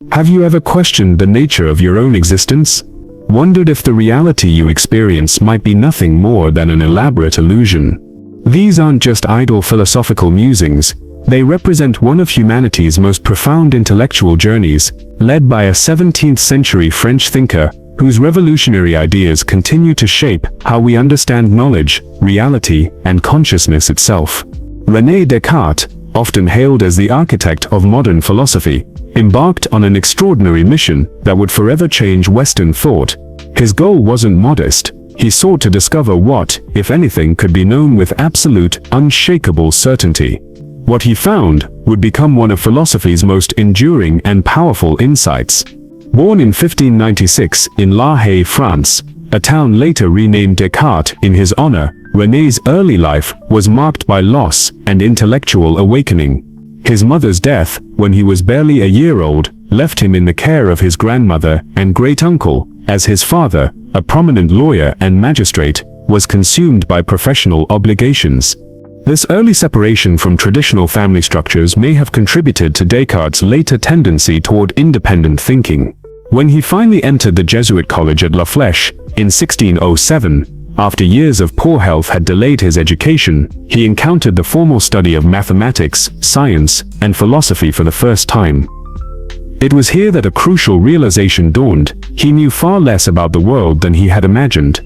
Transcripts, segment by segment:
Have you ever questioned the nature of your own existence? Wondered if the reality you experience might be nothing more than an elaborate illusion? These aren't just idle philosophical musings. They represent one of humanity's most profound intellectual journeys, led by a 17th-century French thinker whose revolutionary ideas continue to shape how we understand knowledge, reality, and consciousness itself. René Descartes, often hailed as the architect of modern philosophy, embarked on an extraordinary mission that would forever change Western thought. His goal wasn't modest. He sought to discover what, if anything, could be known with absolute, unshakable certainty. What he found would become one of philosophy's most enduring and powerful insights. Born in 1596 in La Haye, France, a town later renamed Descartes in his honor, René's early life was marked by loss and intellectual awakening. His mother's death, when he was barely a year old, left him in the care of his grandmother and great-uncle, as his father, a prominent lawyer and magistrate, was consumed by professional obligations. This early separation from traditional family structures may have contributed to Descartes' later tendency toward independent thinking. When he finally entered the Jesuit college at La Flèche in 1607, after years of poor health had delayed his education, he encountered the formal study of mathematics, science, and philosophy for the first time. It was here that a crucial realization dawned. He knew far less about the world than he had imagined.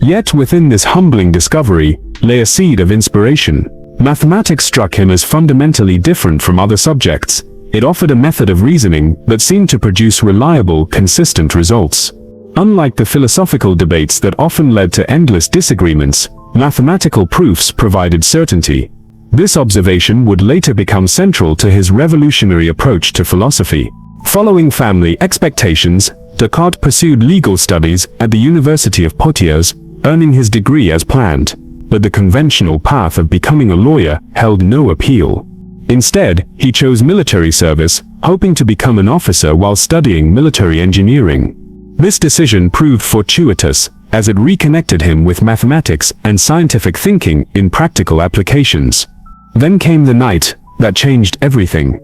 Yet within this humbling discovery lay a seed of inspiration. Mathematics struck him as fundamentally different from other subjects. It offered a method of reasoning that seemed to produce reliable, consistent results. Unlike the philosophical debates that often led to endless disagreements, mathematical proofs provided certainty. This observation would later become central to his revolutionary approach to philosophy. Following family expectations, Descartes pursued legal studies at the University of Poitiers, earning his degree as planned. But the conventional path of becoming a lawyer held no appeal. Instead, he chose military service, hoping to become an officer while studying military engineering. This decision proved fortuitous, as it reconnected him with mathematics and scientific thinking in practical applications. Then came the night that changed everything.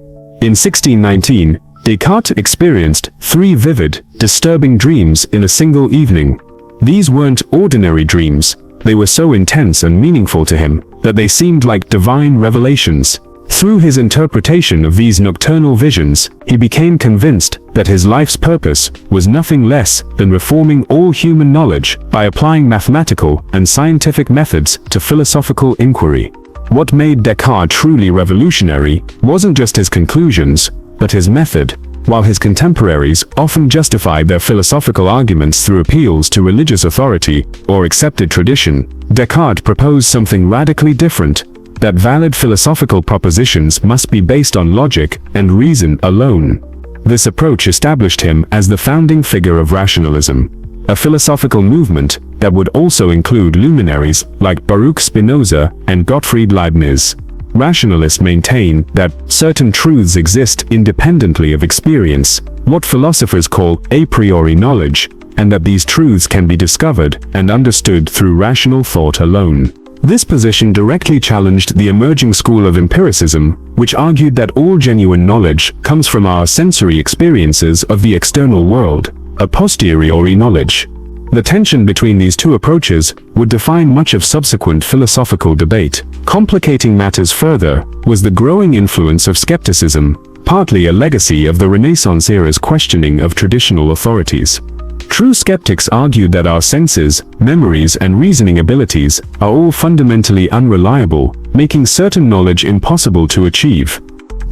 In 1619, Descartes experienced 3 vivid, disturbing dreams in a single evening. These weren't ordinary dreams. They were so intense and meaningful to him that they seemed like divine revelations. Through his interpretation of these nocturnal visions, he became convinced that his life's purpose was nothing less than reforming all human knowledge by applying mathematical and scientific methods to philosophical inquiry. What made Descartes truly revolutionary wasn't just his conclusions, but his method. While his contemporaries often justified their philosophical arguments through appeals to religious authority or accepted tradition, Descartes proposed something radically different: that valid philosophical propositions must be based on logic and reason alone. This approach established him as the founding figure of rationalism, a philosophical movement that would also include luminaries like Baruch Spinoza and Gottfried Leibniz. Rationalists maintain that certain truths exist independently of experience, what philosophers call a priori knowledge, and that these truths can be discovered and understood through rational thought alone. This position directly challenged the emerging school of empiricism, which argued that all genuine knowledge comes from our sensory experiences of the external world, a posteriori knowledge. The tension between these two approaches would define much of subsequent philosophical debate. Complicating matters further was the growing influence of skepticism, partly a legacy of the Renaissance era's questioning of traditional authorities. True skeptics argued that our senses, memories, and reasoning abilities are all fundamentally unreliable, making certain knowledge impossible to achieve.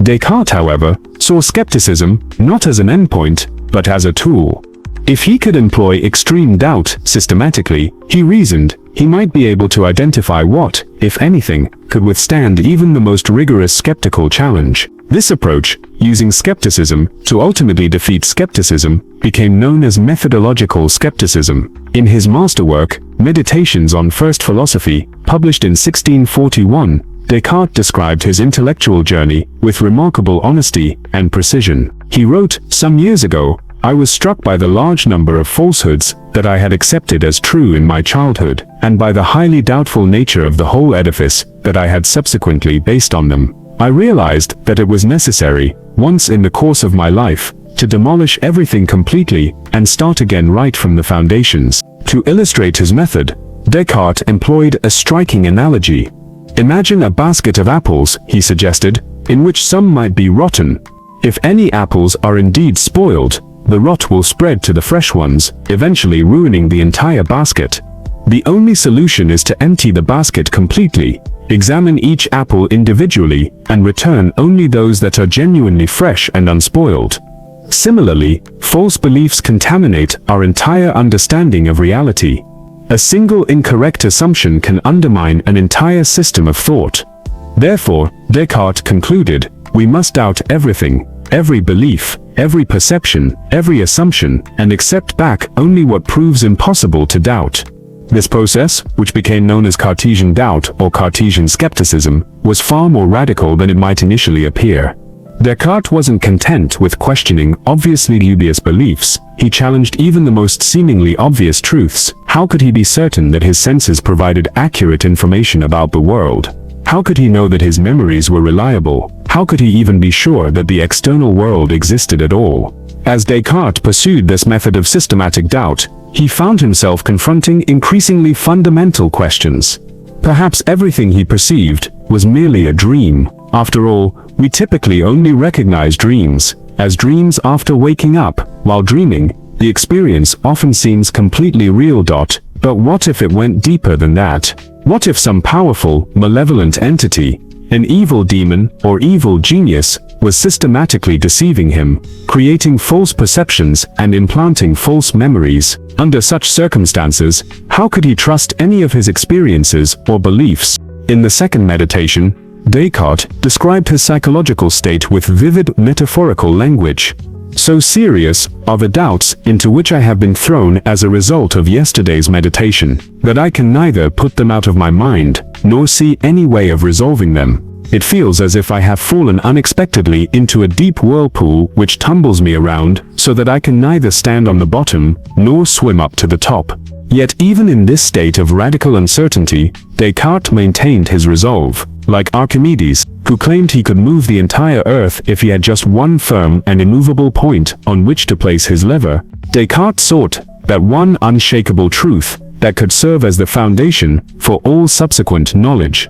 Descartes, however, saw skepticism not as an endpoint, but as a tool. If he could employ extreme doubt systematically, he reasoned, he might be able to identify what, if anything, could withstand even the most rigorous skeptical challenge. This approach, using skepticism to ultimately defeat skepticism, became known as methodological skepticism. In his masterwork, Meditations on First Philosophy, published in 1641, Descartes described his intellectual journey with remarkable honesty and precision. He wrote, "Some years ago, I was struck by the large number of falsehoods that I had accepted as true in my childhood, and by the highly doubtful nature of the whole edifice that I had subsequently based on them. I realized that it was necessary, once in the course of my life, to demolish everything completely and start again right from the foundations. To illustrate his method, Descartes employed a striking analogy. Imagine a basket of apples, he suggested, in which some might be rotten. If any apples are indeed spoiled, the rot will spread to the fresh ones, eventually ruining the entire basket. The only solution is to empty the basket completely, examine each apple individually, and return only those that are genuinely fresh and unspoiled. Similarly, false beliefs contaminate our entire understanding of reality. A single incorrect assumption can undermine an entire system of thought. Therefore, Descartes concluded, we must doubt everything, every belief, every perception, every assumption, and accept back only what proves impossible to doubt. This process, which became known as Cartesian doubt or Cartesian skepticism, was far more radical than it might initially appear. Descartes wasn't content with questioning obviously dubious beliefs. He challenged even the most seemingly obvious truths. How could he be certain that his senses provided accurate information about the world? How could he know that his memories were reliable? How could he even be sure that the external world existed at all? As Descartes pursued this method of systematic doubt, he found himself confronting increasingly fundamental questions. Perhaps everything he perceived was merely a dream. After all, we typically only recognize dreams as dreams after waking up. While dreaming, the experience often seems completely real. But what if it went deeper than that? What if some powerful, malevolent entity, an evil demon or evil genius, was systematically deceiving him, creating false perceptions and implanting false memories? Under such circumstances, how could he trust any of his experiences or beliefs? In the second meditation, Descartes described his psychological state with vivid metaphorical language. So serious are the doubts into which I have been thrown as a result of yesterday's meditation, that I can neither put them out of my mind, nor see any way of resolving them. It feels as if I have fallen unexpectedly into a deep whirlpool which tumbles me around, so that I can neither stand on the bottom, nor swim up to the top. Yet even in this state of radical uncertainty, Descartes maintained his resolve. Like Archimedes, who claimed he could move the entire earth if he had just one firm and immovable point on which to place his lever, Descartes sought that one unshakable truth that could serve as the foundation for all subsequent knowledge.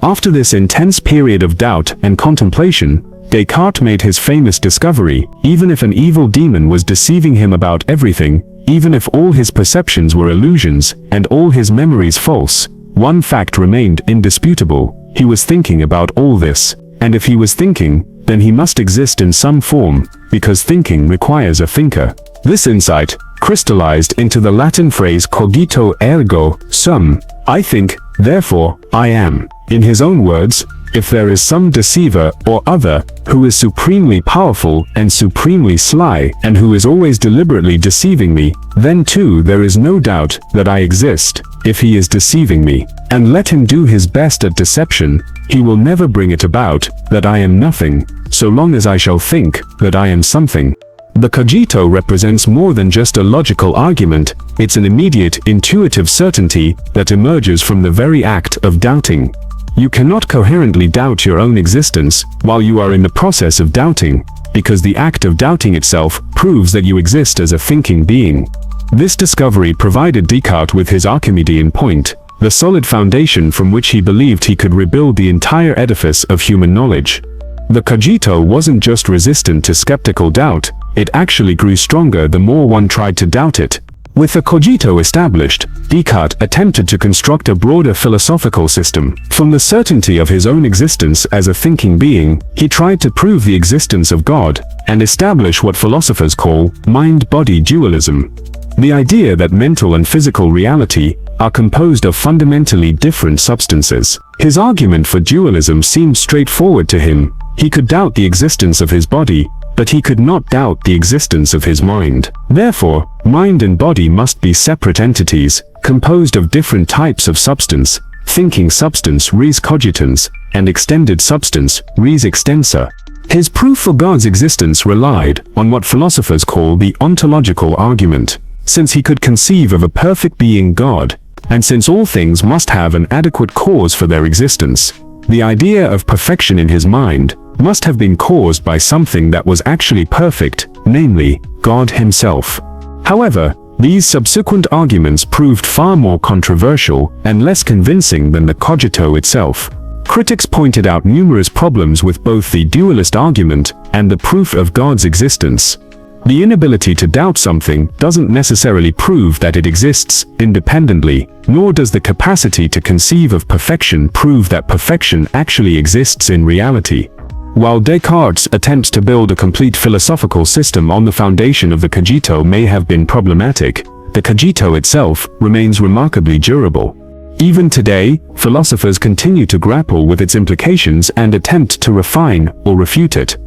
After this intense period of doubt and contemplation, Descartes made his famous discovery: even if an evil demon was deceiving him about everything, even if all his perceptions were illusions and all his memories false, one fact remained indisputable. He was thinking about all this, and if he was thinking, then he must exist in some form, because thinking requires a thinker. This insight crystallized into the Latin phrase cogito ergo sum, I think, therefore I am. In his own words, if there is some deceiver or other who is supremely powerful and supremely sly, and who is always deliberately deceiving me, then too there is no doubt that I exist. If he is deceiving me, and let him do his best at deception, he will never bring it about that I am nothing, so long as I shall think that I am something. The cogito represents more than just a logical argument. It's an immediate, intuitive certainty that emerges from the very act of doubting. You cannot coherently doubt your own existence while you are in the process of doubting, because the act of doubting itself proves that you exist as a thinking being. This discovery provided Descartes with his Archimedean point, the solid foundation from which he believed he could rebuild the entire edifice of human knowledge. The cogito wasn't just resistant to skeptical doubt, it actually grew stronger the more one tried to doubt it. With the cogito established, Descartes attempted to construct a broader philosophical system. From the certainty of his own existence as a thinking being, he tried to prove the existence of God, and establish what philosophers call mind-body dualism. The idea that mental and physical reality are composed of fundamentally different substances. His argument for dualism seemed straightforward to him. He could doubt the existence of his body, but he could not doubt the existence of his mind. Therefore, mind and body must be separate entities, composed of different types of substance: thinking substance res cogitans, and extended substance res extensa. His proof for God's existence relied on what philosophers call the ontological argument. Since he could conceive of a perfect being God, and since all things must have an adequate cause for their existence, the idea of perfection in his mind must have been caused by something that was actually perfect, namely, God himself. However, these subsequent arguments proved far more controversial and less convincing than the cogito itself. Critics pointed out numerous problems with both the dualist argument and the proof of God's existence. The inability to doubt something doesn't necessarily prove that it exists independently, nor does the capacity to conceive of perfection prove that perfection actually exists in reality. While Descartes' attempts to build a complete philosophical system on the foundation of the cogito may have been problematic, the cogito itself remains remarkably durable. Even today, philosophers continue to grapple with its implications and attempt to refine or refute it.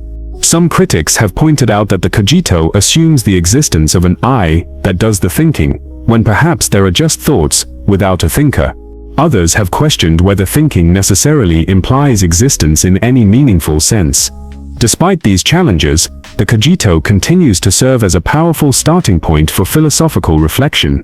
Some critics have pointed out that the cogito assumes the existence of an I that does the thinking, when perhaps there are just thoughts without a thinker. Others have questioned whether thinking necessarily implies existence in any meaningful sense. Despite these challenges, the cogito continues to serve as a powerful starting point for philosophical reflection.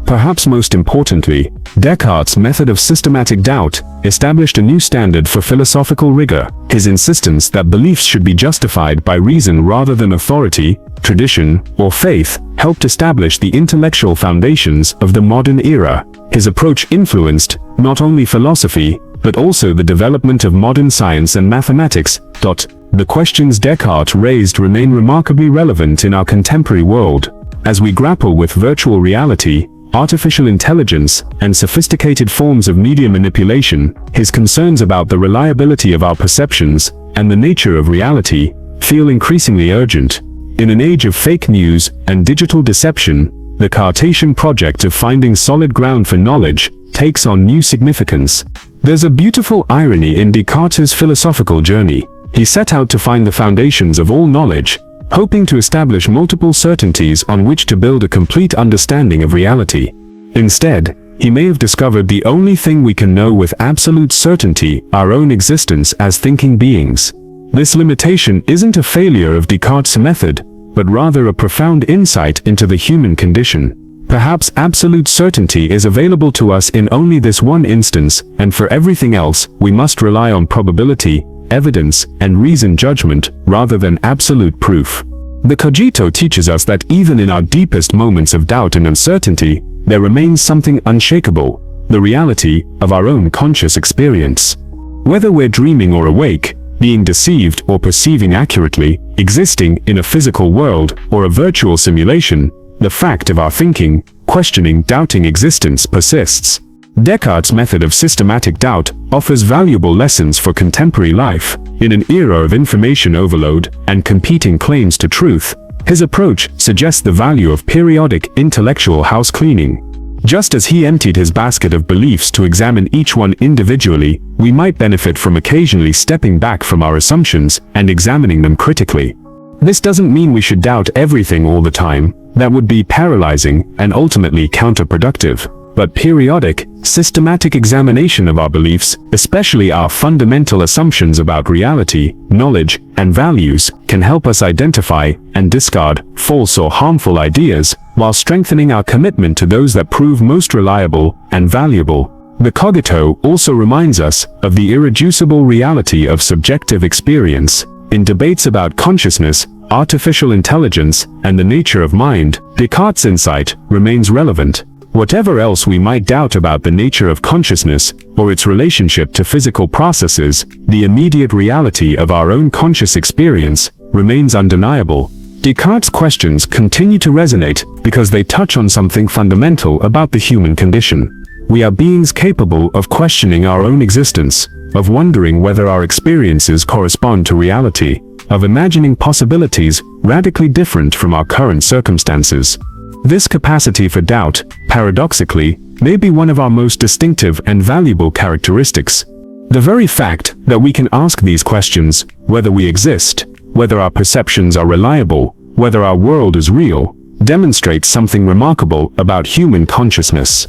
Perhaps most importantly, Descartes' method of systematic doubt established a new standard for philosophical rigor. His insistence that beliefs should be justified by reason rather than authority, tradition, or faith helped establish the intellectual foundations of the modern era. His approach influenced not only philosophy, but also the development of modern science and mathematics. The questions Descartes raised remain remarkably relevant in our contemporary world. As we grapple with virtual reality, artificial intelligence, and sophisticated forms of media manipulation, his concerns about the reliability of our perceptions and the nature of reality feel increasingly urgent. In an age of fake news and digital deception, the Cartesian project of finding solid ground for knowledge takes on new significance. There's a beautiful irony in Descartes' philosophical journey. He set out to find the foundations of all knowledge, hoping to establish multiple certainties on which to build a complete understanding of reality. Instead, he may have discovered the only thing we can know with absolute certainty, our own existence as thinking beings. This limitation isn't a failure of Descartes' method, but rather a profound insight into the human condition. Perhaps absolute certainty is available to us in only this one instance, and for everything else, we must rely on probability, evidence, and reasoned judgment, rather than absolute proof. The cogito teaches us that even in our deepest moments of doubt and uncertainty, there remains something unshakable, the reality of our own conscious experience. Whether we're dreaming or awake, being deceived or perceiving accurately, existing in a physical world or a virtual simulation, the fact of our thinking, questioning, doubting existence persists. Descartes' method of systematic doubt offers valuable lessons for contemporary life. In an era of information overload and competing claims to truth, his approach suggests the value of periodic intellectual house cleaning. Just as he emptied his basket of beliefs to examine each one individually, we might benefit from occasionally stepping back from our assumptions and examining them critically. This doesn't mean we should doubt everything all the time. That would be paralyzing and ultimately counterproductive. But periodic, systematic examination of our beliefs, especially our fundamental assumptions about reality, knowledge, and values, can help us identify and discard false or harmful ideas, while strengthening our commitment to those that prove most reliable and valuable. The cogito also reminds us of the irreducible reality of subjective experience. In debates about consciousness, artificial intelligence, and the nature of mind, Descartes' insight remains relevant. Whatever else we might doubt about the nature of consciousness or its relationship to physical processes, the immediate reality of our own conscious experience remains undeniable. Descartes' questions continue to resonate because they touch on something fundamental about the human condition. We are beings capable of questioning our own existence, of wondering whether our experiences correspond to reality, of imagining possibilities radically different from our current circumstances. This capacity for doubt, paradoxically, may be one of our most distinctive and valuable characteristics. The very fact that we can ask these questions, whether we exist, whether our perceptions are reliable, whether our world is real, demonstrates something remarkable about human consciousness.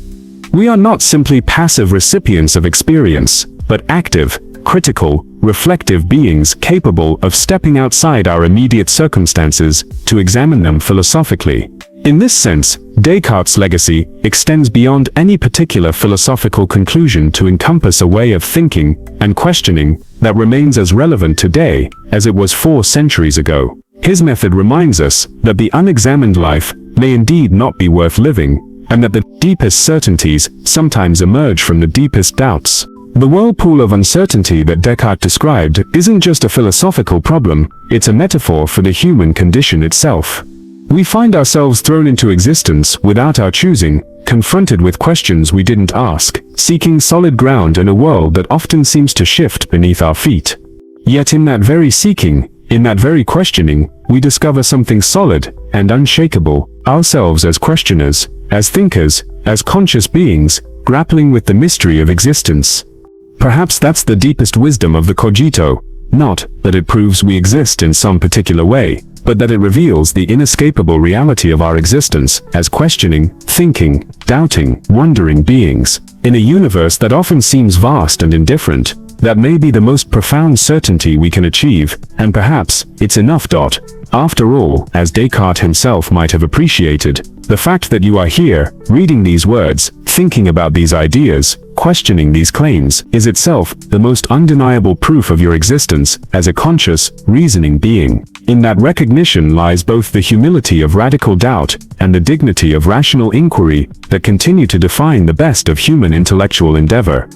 We are not simply passive recipients of experience, but active, critical, reflective beings capable of stepping outside our immediate circumstances to examine them philosophically. In this sense, Descartes' legacy extends beyond any particular philosophical conclusion to encompass a way of thinking and questioning that remains as relevant today as it was 4 centuries ago. His method reminds us that the unexamined life may indeed not be worth living, and that the deepest certainties sometimes emerge from the deepest doubts. The whirlpool of uncertainty that Descartes described isn't just a philosophical problem, it's a metaphor for the human condition itself. We find ourselves thrown into existence without our choosing, confronted with questions we didn't ask, seeking solid ground in a world that often seems to shift beneath our feet. Yet in that very seeking, in that very questioning, we discover something solid and unshakable, ourselves as questioners, as thinkers, as conscious beings, grappling with the mystery of existence. Perhaps that's the deepest wisdom of the Cogito, not that it proves we exist in some particular way, but that it reveals the inescapable reality of our existence as questioning, thinking, doubting, wondering beings. In a universe that often seems vast and indifferent, that may be the most profound certainty we can achieve, and perhaps it's enough. After all, as Descartes himself might have appreciated, the fact that you are here, reading these words, thinking about these ideas, questioning these claims, is itself the most undeniable proof of your existence as a conscious, reasoning being. In that recognition lies both the humility of radical doubt and the dignity of rational inquiry that continue to define the best of human intellectual endeavor.